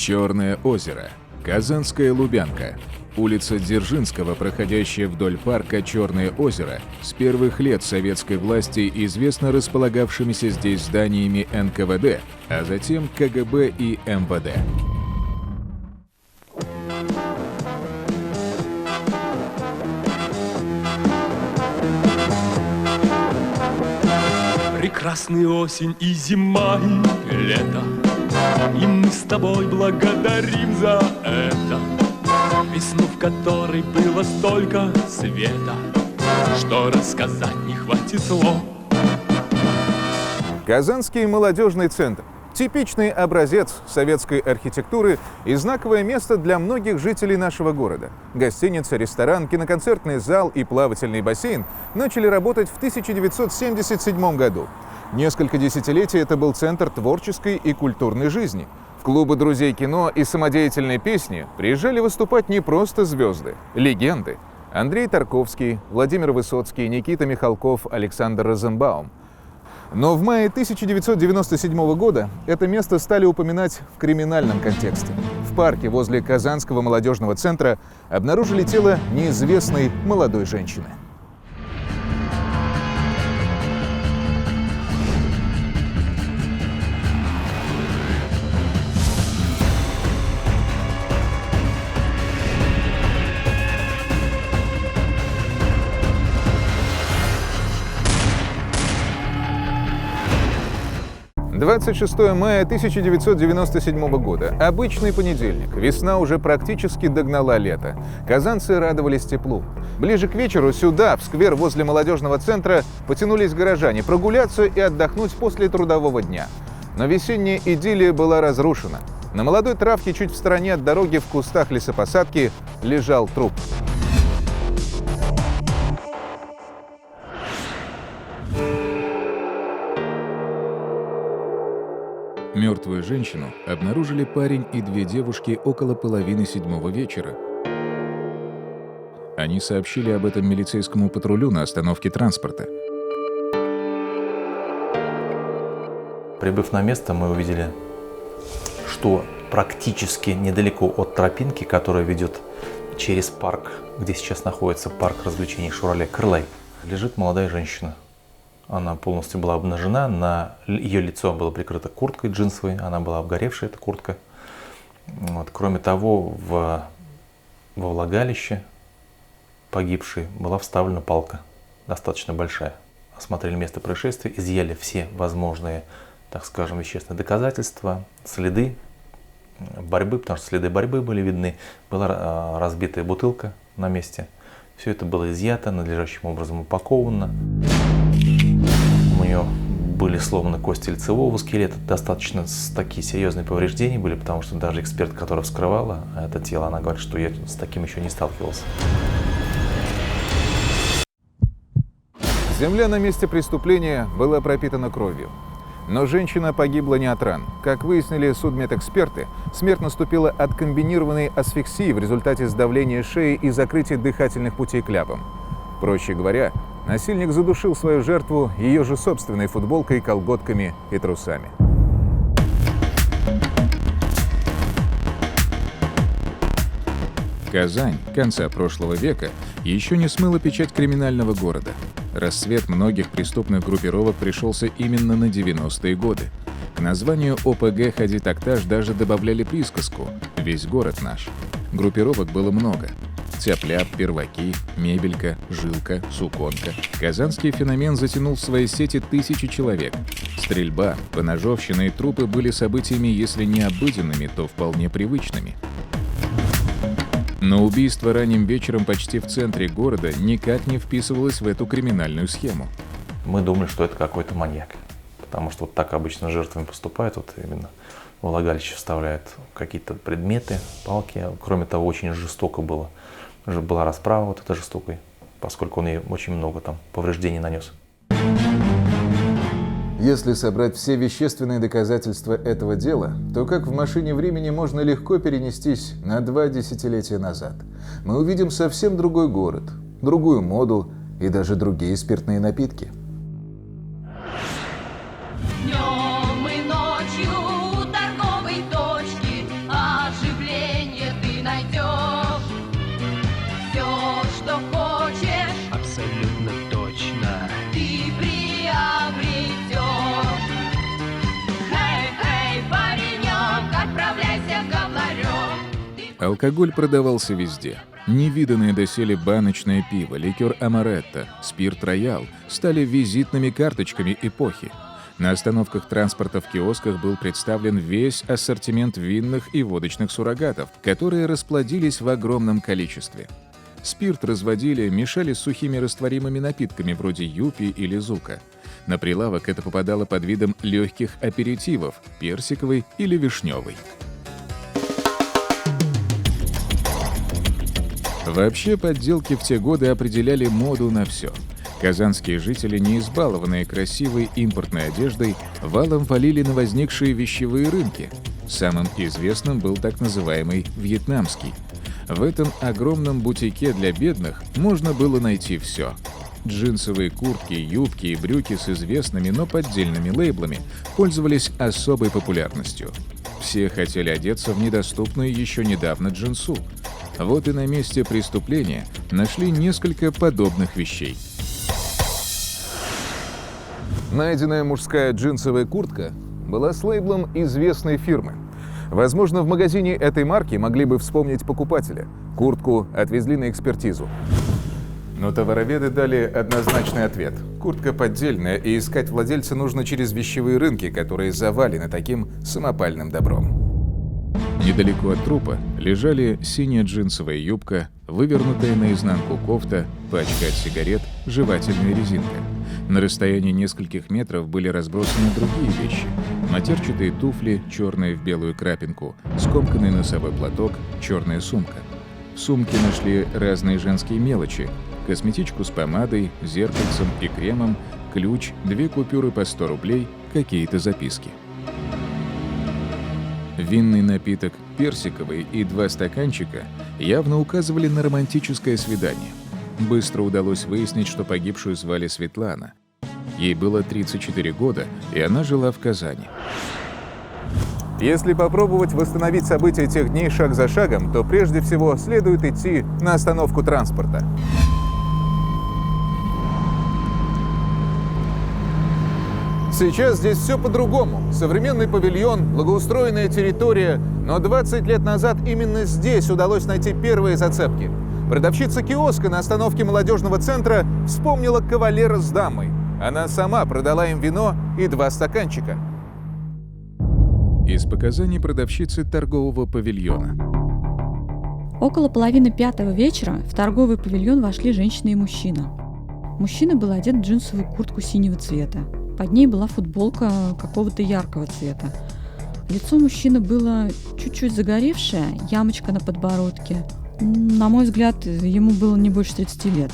Черное озеро. Казанская Лубянка. Улица Дзержинского, проходящая вдоль парка Черное озеро, с первых лет советской власти известна располагавшимися здесь зданиями НКВД, а затем КГБ и МВД. Прекрасный осень и зима, и лето, и мы с тобой благодарим за это. Весну, в которой было столько света, что рассказать не хватит слов. Казанский молодежный центр. Типичный образец советской архитектуры и знаковое место для многих жителей нашего города. Гостиница, ресторан, киноконцертный зал и плавательный бассейн начали работать в 1977 году. Несколько десятилетий это был центр творческой и культурной жизни. В клубы друзей кино и самодеятельной песни приезжали выступать не просто звезды, легенды. Андрей Тарковский, Владимир Высоцкий, Никита Михалков, Александр Розенбаум. Но в мае 1997 года это место стали упоминать в криминальном контексте. В парке возле Казанского молодежного центра обнаружили тело неизвестной молодой женщины. «26 мая 1997 года. Обычный понедельник. Весна уже практически догнала лето. Казанцы радовались теплу. Ближе к вечеру сюда, в сквер возле молодежного центра, потянулись горожане прогуляться и отдохнуть после трудового дня. Но весенняя идиллия была разрушена. На молодой травке чуть в стороне от дороги в кустах лесопосадки лежал труп. Мертвую женщину обнаружили парень и две девушки около половины седьмого вечера. Они сообщили об этом милицейскому патрулю на остановке транспорта. Прибыв на место, мы увидели, что практически недалеко от тропинки, которая ведет через парк, где сейчас находится парк развлечений «Шевроле Крылай», лежит молодая женщина. Она полностью была обнажена, ее лицо было прикрыто курткой джинсовой, она была обгоревшая, эта куртка. Вот. Кроме того, во влагалище погибшей была вставлена палка, достаточно большая. Осмотрели место происшествия, изъяли все возможные, так скажем, вещественные доказательства, следы борьбы, потому что следы борьбы были видны, была разбитая бутылка на месте. Все это было изъято, надлежащим образом упаковано. У нее были сломаны кости лицевого скелета, достаточно такие серьезные повреждения были, потому что даже эксперт, которая вскрывала это тело, она говорит, что я с таким еще не сталкивался. Земля на месте преступления была пропитана кровью. Но женщина погибла не от ран. Как выяснили судмедэксперты, смерть наступила от комбинированной асфиксии в результате сдавления шеи и закрытия дыхательных путей кляпом. Проще говоря, насильник задушил свою жертву ее же собственной футболкой, колготками и трусами. Казань конца прошлого века еще не смыла печать криминального города. Расцвет многих преступных группировок пришелся именно на 90-е годы. К названию ОПГ «Хади-Такташ» даже добавляли присказку «Весь город наш». Группировок было много. Тяп-ляп, перваки, мебелька, жилка, суконка. Казанский феномен затянул в свои сети тысячи человек. Стрельба, поножовщина и трупы были событиями, если не обыденными, то вполне привычными. Но убийство ранним вечером почти в центре города никак не вписывалось в эту криминальную схему. Мы думали, что это какой-то маньяк, потому что вот так обычно с жертвами поступают, вот именно в влагалище вставляют какие-то предметы, палки. Кроме того, очень жестоко было. Была расправа вот эта жестокой, поскольку он ей очень много там повреждений нанес. Если собрать все вещественные доказательства этого дела, то как в машине времени можно легко перенестись на 2 десятилетия назад. Мы увидим совсем другой город, другую моду и даже другие спиртные напитки. Днем и ночью у торговой точки Алкоголь продавался везде. Невиданное доселе баночное пиво, ликер амаретто, спирт роял стали визитными карточками эпохи. На остановках транспорта в киосках был представлен весь ассортимент винных и водочных суррогатов, которые расплодились в огромном количестве. Спирт разводили, мешали с сухими растворимыми напитками вроде юпи или зука. На прилавок это попадало под видом легких аперитивов – персиковый или вишневый. Вообще, подделки в те годы определяли моду на все. Казанские жители, не избалованные красивой импортной одеждой, валом валили на возникшие вещевые рынки. Самым известным был так называемый вьетнамский. В этом огромном бутике для бедных можно было найти все. Джинсовые куртки, юбки и брюки с известными, но поддельными лейблами пользовались особой популярностью. Все хотели одеться в недоступную еще недавно джинсу. Вот и на месте преступления нашли несколько подобных вещей. Найденная мужская джинсовая куртка была с лейблом известной фирмы. Возможно, в магазине этой марки могли бы вспомнить покупателя. Куртку отвезли на экспертизу. Но товароведы дали однозначный ответ. Куртка поддельная, и искать владельца нужно через вещевые рынки, которые завалены таким самопальным добром. Недалеко от трупа лежали синяя джинсовая юбка, вывернутая наизнанку кофта, пачка от сигарет, жевательная резинка. На расстоянии нескольких метров были разбросаны другие вещи. Матерчатые туфли, черные в белую крапинку, скомканный носовой платок, черная сумка. В сумке нашли разные женские мелочи: косметичку с помадой, зеркальцем и кремом, ключ, 2 купюры по 100 рублей, какие-то записки. Винный напиток персиковый и 2 стаканчика явно указывали на романтическое свидание. Быстро удалось выяснить, что погибшую звали Светлана. Ей было 34 года, и она жила в Казани. Если попробовать восстановить события тех дней шаг за шагом, то прежде всего следует идти на остановку транспорта. Сейчас здесь все по-другому. Современный павильон, благоустроенная территория. Но 20 лет назад именно здесь удалось найти первые зацепки. Продавщица киоска на остановке молодежного центра вспомнила кавалера с дамой. Она сама продала им вино и 2 стаканчика. Из показаний продавщицы торгового павильона. Около половины 5-го вечера в торговый павильон вошли женщина и мужчина. Мужчина был одет в джинсовую куртку синего цвета. Под ней была футболка какого-то яркого цвета. Лицо мужчины было чуть-чуть загоревшее, ямочка на подбородке. На мой взгляд, ему было не больше 30 лет.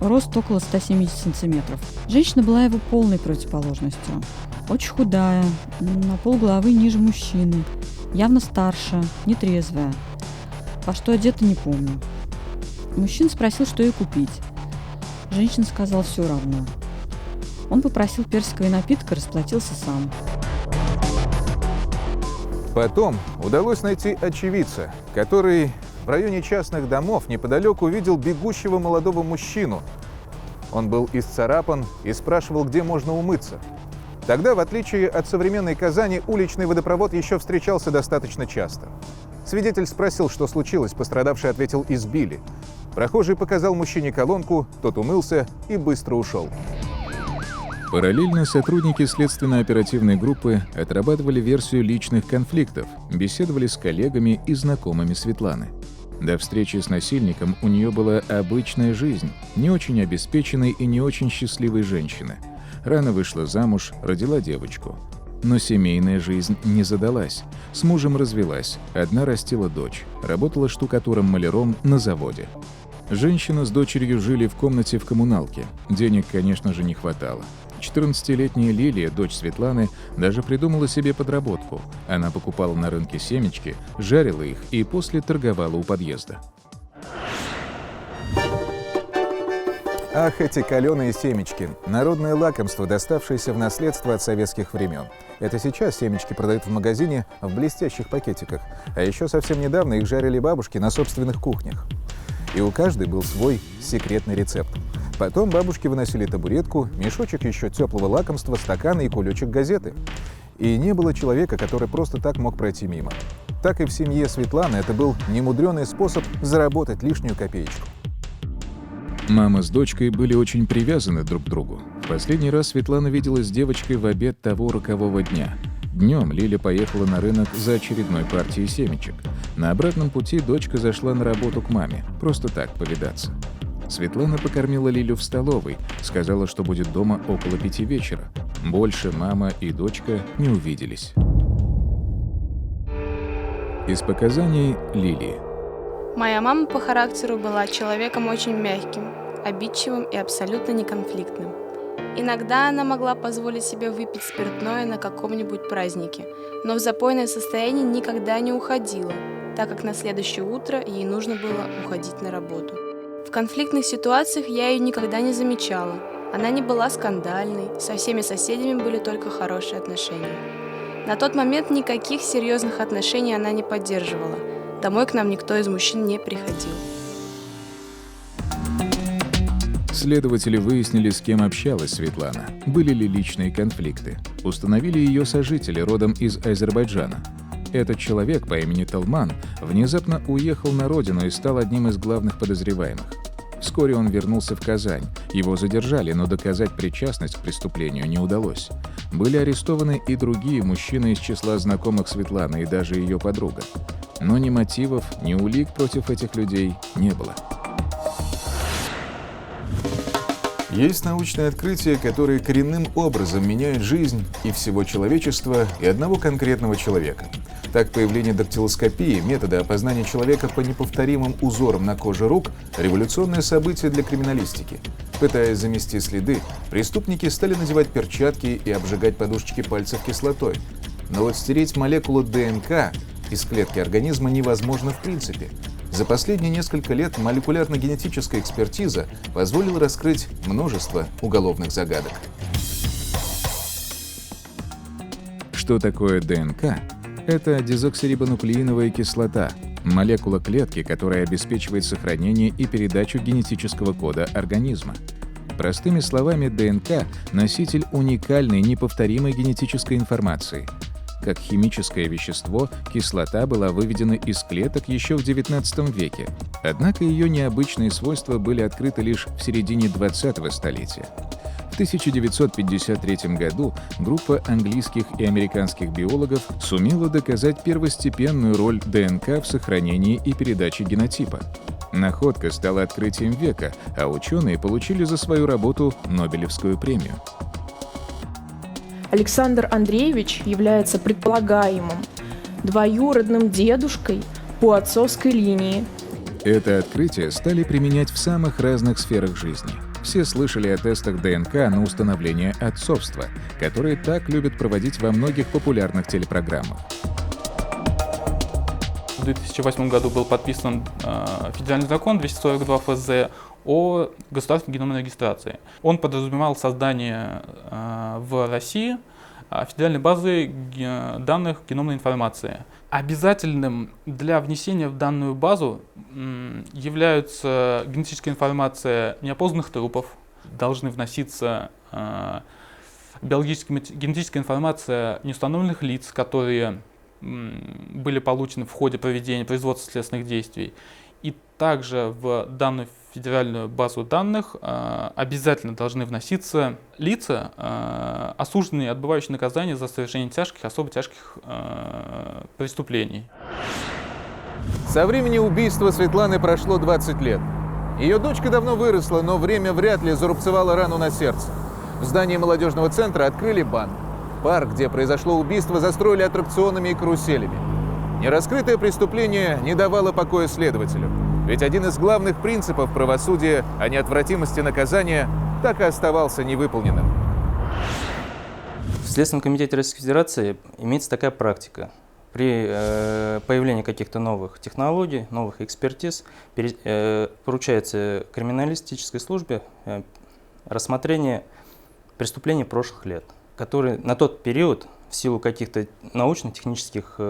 Рост около 170 сантиметров. Женщина была его полной противоположностью. Очень худая, на полголовы ниже мужчины, явно старше, нетрезвая. Во что одета, не помню. Мужчина спросил, что ей купить. Женщина сказала: все равно. Он попросил персиковый напиток и расплатился сам. Потом удалось найти очевидца, который в районе частных домов неподалеку видел бегущего молодого мужчину. Он был исцарапан и спрашивал, где можно умыться. Тогда, в отличие от современной Казани, уличный водопровод еще встречался достаточно часто. Свидетель спросил, что случилось, пострадавший ответил: избили. Прохожий показал мужчине колонку, тот умылся и быстро ушел. Параллельно сотрудники следственно-оперативной группы отрабатывали версию личных конфликтов, беседовали с коллегами и знакомыми Светланы. До встречи с насильником у нее была обычная жизнь, не очень обеспеченной и не очень счастливой женщины. Рано вышла замуж, родила девочку. Но семейная жизнь не задалась. С мужем развелась, одна растила дочь, работала штукатуром-маляром на заводе. Женщина с дочерью жили в комнате в коммуналке. Денег, конечно же, не хватало. 14-летняя Лилия, дочь Светланы, даже придумала себе подработку. Она покупала на рынке семечки, жарила их и после торговала у подъезда. Ах, эти каленые семечки. Народное лакомство, доставшееся в наследство от советских времен. Это сейчас семечки продают в магазине в блестящих пакетиках. А еще совсем недавно их жарили бабушки на собственных кухнях. И у каждой был свой секретный рецепт. Потом бабушки выносили табуретку, мешочек еще теплого лакомства, стаканы и кулечек газеты. И не было человека, который просто так мог пройти мимо. так и в семье Светланы это был немудреный способ заработать лишнюю копеечку. Мама с дочкой были очень привязаны друг к другу. В последний раз Светлана виделась с девочкой в обед того рокового дня. Днем Лиля поехала на рынок за очередной партией семечек. На обратном пути дочка зашла на работу к маме, просто так повидаться. Светлана покормила Лилю в столовой, сказала, что будет дома около 5 вечера. Больше мама и дочка не увиделись. Из показаний Лилии. Моя мама по характеру была человеком очень мягким, обидчивым и абсолютно неконфликтным. Иногда она могла позволить себе выпить спиртное на каком-нибудь празднике, но в запойное состояние никогда не уходила, так как на следующее утро ей нужно было уходить на работу. В конфликтных ситуациях я ее никогда не замечала. Она не была скандальной, со всеми соседями были только хорошие отношения. На тот момент никаких серьезных отношений она не поддерживала. Домой к нам никто из мужчин не приходил. Следователи выяснили, с кем общалась Светлана, были ли личные конфликты. Установили ее сожители родом из Азербайджана. Этот человек по имени Талман внезапно уехал на родину и стал одним из главных подозреваемых. Вскоре он вернулся в Казань. Его задержали, но доказать причастность к преступлению не удалось. Были арестованы и другие мужчины из числа знакомых Светланы и даже ее подруга. Но ни мотивов, ни улик против этих людей не было. Есть научные открытия, которые коренным образом меняют жизнь и всего человечества, и одного конкретного человека. Так, появление дактилоскопии, метода опознания человека по неповторимым узорам на коже рук – революционное событие для криминалистики. Пытаясь замести следы, преступники стали надевать перчатки и обжигать подушечки пальцев кислотой. Но вот стереть молекулу ДНК из клетки организма невозможно в принципе. За последние несколько лет молекулярно-генетическая экспертиза позволила раскрыть множество уголовных загадок. Что такое ДНК? Это дезоксирибонуклеиновая кислота, молекула клетки, которая обеспечивает сохранение и передачу генетического кода организма. Простыми словами, ДНК – носитель уникальной, неповторимой генетической информации. Как химическое вещество, кислота была выведена из клеток еще в XIX веке, однако ее необычные свойства были открыты лишь в середине 20-го столетия. В 1953 году группа английских и американских биологов сумела доказать первостепенную роль ДНК в сохранении и передаче генотипа. Находка стала открытием века, а ученые получили за свою работу Нобелевскую премию. Александр Андреевич является предполагаемым двоюродным дедушкой по отцовской линии. Это открытие стали применять в самых разных сферах жизни. Все слышали о тестах ДНК на установление отцовства, которые так любят проводить во многих популярных телепрограммах. В 2008 году был подписан федеральный закон 242 ФЗ о государственной геномной регистрации. Он подразумевал создание в России федеральной базы данных геномной информации. Обязательным для внесения в данную базу является генетическая информация неопознанных трупов, должны вноситься генетическая информация неустановленных лиц, которые были получены в ходе проведения производства следственных действий. И также в данную федеральную базу данных обязательно должны вноситься лица, осужденные, отбывающие наказание за совершение тяжких, особо тяжких преступлений. Со времени убийства Светланы прошло 20 лет. Ее дочка давно выросла, но время вряд ли зарубцевало рану на сердце. В здании молодежного центра открыли банк. Парк, где произошло убийство, застроили аттракционами и каруселями. Нераскрытое преступление не давало покоя следователю. Ведь один из главных принципов правосудия о неотвратимости наказания так и оставался невыполненным. В Следственном комитете Российской Федерации имеется такая практика. При появлении каких-то новых технологий, новых экспертиз поручается криминалистической службе рассмотрение преступлений прошлых лет, которые на тот период в силу каких-то научно-технических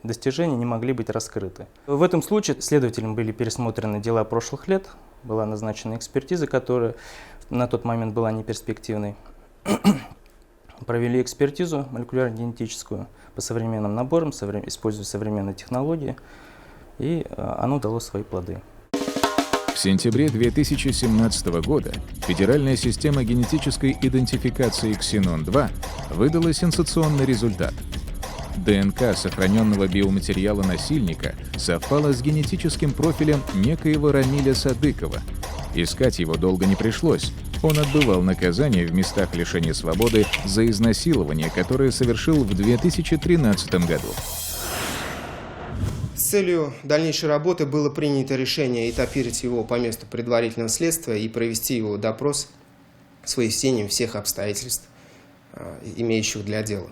достижений не могли быть раскрыты. В этом случае следователям были пересмотрены дела прошлых лет, была назначена экспертиза, которая на тот момент была неперспективной. Провели экспертизу молекулярно-генетическую, по современным наборам, используя современные технологии, и оно дало свои плоды. В сентябре 2017 года Федеральная система генетической идентификации Ксенон-2 выдала сенсационный результат. ДНК сохраненного биоматериала насильника совпала с генетическим профилем некоего Рамиля Садыкова. Искать его долго не пришлось. Он отбывал наказание в местах лишения свободы за изнасилование, которое совершил в 2013 году. С целью дальнейшей работы было принято решение этапировать его по месту предварительного следствия и провести его допрос с выяснением всех обстоятельств, имеющих для дела.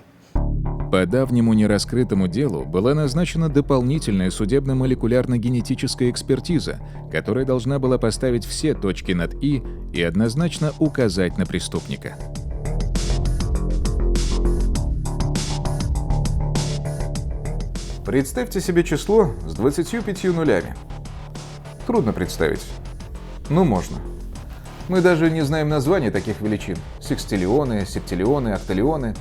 По давнему нераскрытому делу была назначена дополнительная судебно-молекулярно-генетическая экспертиза, которая должна была поставить все точки над «и» и однозначно указать на преступника. Представьте себе число с 25 нулями. Трудно представить. Ну, можно. Мы даже не знаем названия таких величин. Секстиллионы, септиллионы, октиллионы.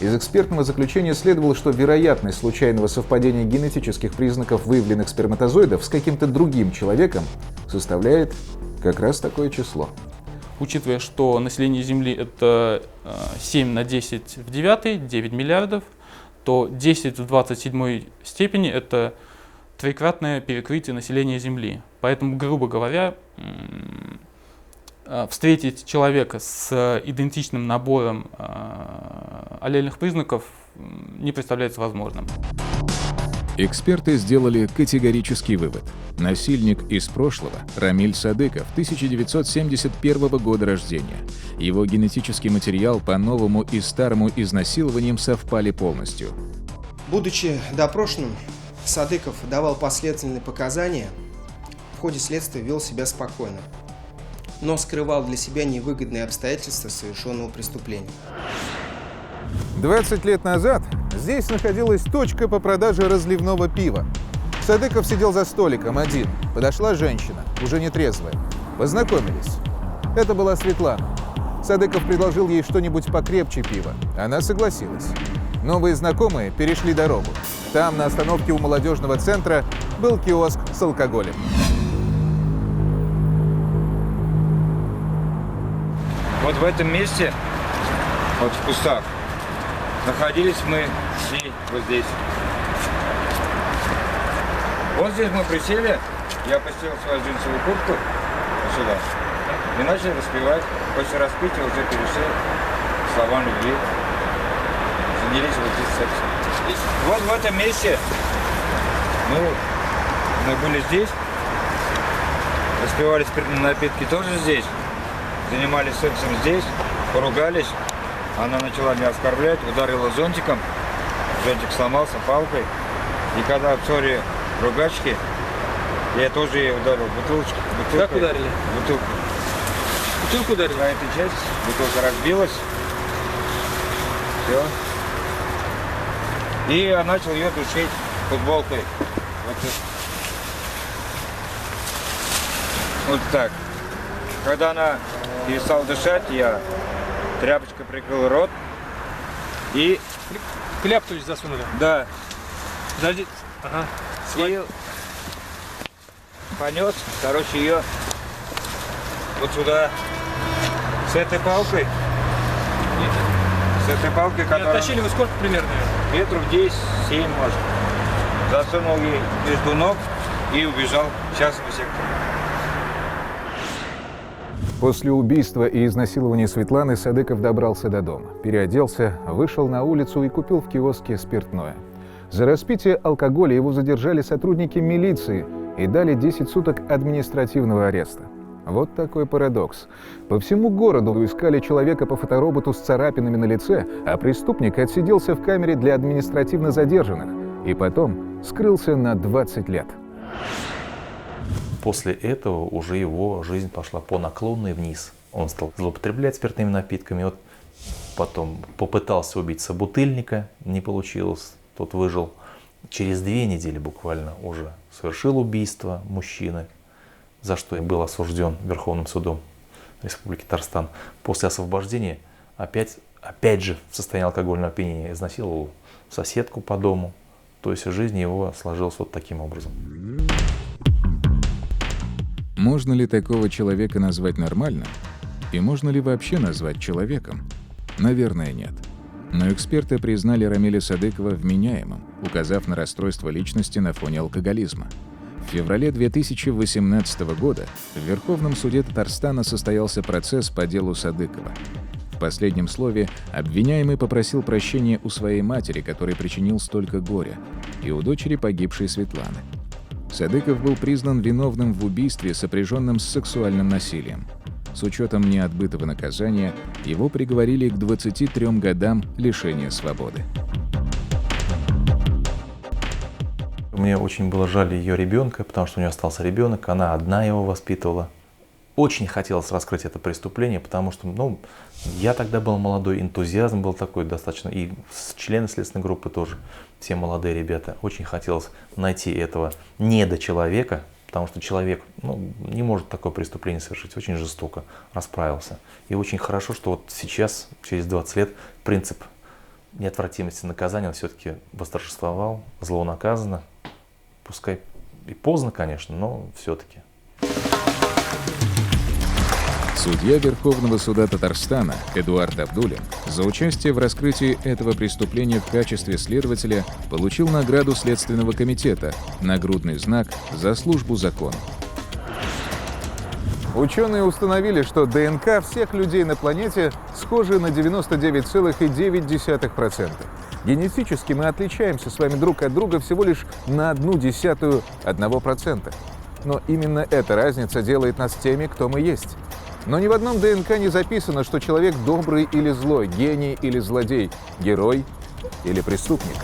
Из экспертного заключения следовало, что вероятность случайного совпадения генетических признаков выявленных сперматозоидов с каким-то другим человеком составляет как раз такое число. Учитывая, что население Земли это 7 на 10 в 9, 9 миллиардов, то 10 в 27 степени это трикратное перекрытие населения Земли. Поэтому, грубо говоря, встретить человека с идентичным набором аллельных признаков не представляется возможным. Эксперты сделали категорический вывод. Насильник из прошлого, Рамиль Садыков, 1971 года рождения. Его генетический материал по новому и старому изнасилованиям совпали полностью. Будучи допрошенным, Садыков давал последовательные показания, в ходе следствия вел себя спокойно, но скрывал для себя невыгодные обстоятельства совершенного преступления. 20 лет назад здесь находилась точка по продаже разливного пива. Садыков сидел за столиком один. Подошла женщина, уже нетрезвая. Познакомились. Это была Светлана. Садыков предложил ей что-нибудь покрепче пива. Она согласилась. Новые знакомые перешли дорогу. Там, на остановке у молодежного центра, был киоск с алкоголем. Вот в этом месте, вот в кустах, находились мы с ней вот здесь. Вот здесь мы присели, я опустил свою джинсовую куртку вот сюда и начали распевать. После распития уже перешли к словам любви. Занялись вот здесь сексом. И вот в этом месте мы были здесь, распивали спиртные напитки тоже здесь, занимались сексом здесь, поругались. Она начала меня оскорблять, ударила зонтиком, зонтик сломался палкой. И когда в ссоре ругачки, я тоже ей ударил бутылочкой. Как ударили? Бутылку. Бутылку ударили? На этой части бутылка разбилась. Все. И я начал ее душить футболкой. Вот так. Когда она перестала дышать, я тряпочкой прикрыл рот и... Кляп, то есть, засунули? Да. Подожди. Ага. И понес, короче, ее вот сюда с этой палкой. С этой палкой, которая... Оттащили вы сколько примерно? Метров 10-7, может. Засунул ей между ног и убежал в частный сектор. После убийства и изнасилования Светланы Садыков добрался до дома, переоделся, вышел на улицу и купил в киоске спиртное. За распитие алкоголя его задержали сотрудники милиции и дали 10 суток административного ареста. Вот такой парадокс. По всему городу искали человека по фотороботу с царапинами на лице, а преступник отсиделся в камере для административно задержанных и потом скрылся на 20 лет. После этого уже его жизнь пошла по наклонной вниз. Он стал злоупотреблять спиртными напитками. Вот потом попытался убить собутыльника, не получилось, тот выжил. Через 2 недели буквально уже совершил убийство мужчины, за что и был осужден Верховным судом Республики Татарстан. После освобождения опять опять же, в состоянии алкогольного опьянения изнасиловал соседку по дому. То есть жизнь его сложилась вот таким образом. Можно ли такого человека назвать нормальным? И можно ли вообще назвать человеком? Наверное, нет. Но эксперты признали Рамиля Садыкова вменяемым, указав на расстройство личности на фоне алкоголизма. В феврале 2018 года в Верховном суде Татарстана состоялся процесс по делу Садыкова. В последнем слове обвиняемый попросил прощения у своей матери, которой причинил столько горя, и у дочери погибшей Светланы. Садыков был признан виновным в убийстве, сопряженном с сексуальным насилием. С учетом неотбытого наказания его приговорили к 23 годам лишения свободы. Мне очень было жаль ее ребенка, потому что у нее остался ребенок, она одна его воспитывала. Очень хотелось раскрыть это преступление, потому что, я тогда был молодой, энтузиазм был такой достаточно, и члены следственной группы тоже, все молодые ребята. Очень хотелось найти этого недочеловека, потому что человек не может такое преступление совершить, очень жестоко расправился. И очень хорошо, что вот сейчас, через 20 лет, принцип неотвратимости наказания все-таки восторжествовал, зло наказано, пускай и поздно, конечно, но все-таки. Судья Верховного суда Татарстана Эдуард Абдулин за участие в раскрытии этого преступления в качестве следователя получил награду Следственного комитета «Нагрудный знак за службу закону». Ученые установили, что ДНК всех людей на планете схожи на 99,9%. Генетически мы отличаемся с вами друг от друга всего лишь на 0,1%. Но именно эта разница делает нас теми, кто мы есть. Но ни в одном ДНК не записано, что человек добрый или злой, гений или злодей, герой или преступник.